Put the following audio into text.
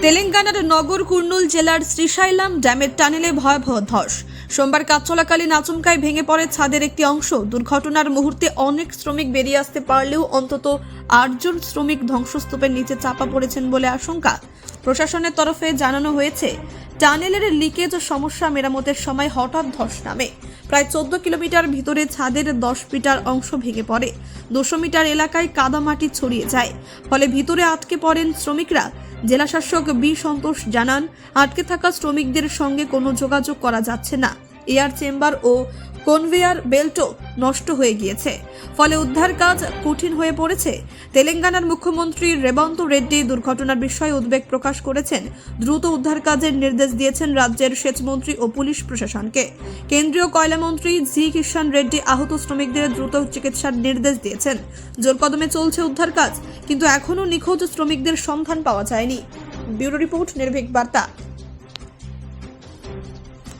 তেলেঙ্গানার নগর কুর্নুল জেলার শ্রীশাইলাম ড্যামের টানেলে ভয়াবহ ধস। সোমবার কাজ চলাকালীন আচমকায় ভেঙে পড়ে ছাদের একটি অংশ। দুর্ঘটনার মুহূর্তে অনেক শ্রমিক বেরিয়ে আসতে পারলেও অন্তত 8 জন শ্রমিক ধ্বংসস্তূপের নিচে চাপা পড়েছেন বলে আশঙ্কা। প্রশাসনের তরফে জানানো হয়েছে, টানেলের লিকেজ সমস্যা মেরামতের সময় হঠাৎ ধস নামে। প্রায় 14 কিলোমিটার ভিতরে ছাদের 10 মিটার অংশ ভেঙে পড়ে। 200 মিটার এলাকায় কাদামাটি ছড়িয়ে যায়, ফলে ভিতরে আটকে পড়েন শ্রমিকরা। জেলা শাসক বি সন্তোষ জানান, আটকে থাকা শ্রমিকদের সঙ্গে কোনো যোগাযোগ করা যাচ্ছে না। এয়ার চেম্বার ও কনভেয়ার বেল্টও নষ্ট হয়ে গিয়েছে, ফলে উদ্ধার কাজ কঠিন হয়ে পড়েছে। তেলেঙ্গানার মুখ্যমন্ত্রী রেবন্ত রেড্ডি দুর্ঘটনার বিষয়ে উদ্বেগ প্রকাশ করেছেন। দ্রুত উদ্ধার কাজের নির্দেশ দিয়েছেন রাজ্যের সেচমন্ত্রী ও পুলিশ প্রশাসনকে। কেন্দ্রীয় কয়লামন্ত্রী জি কিষাণ রেড্ডি আহত শ্রমিকদের দ্রুত চিকিৎসার নির্দেশ দিয়েছেন। জোর কদমে চলছে উদ্ধার কাজ, কিন্তু এখনও নিখোঁজ শ্রমিকদের সন্ধান পাওয়া যায়নি। ব্যুরো রিপোর্ট, নির্ভীক বার্তা।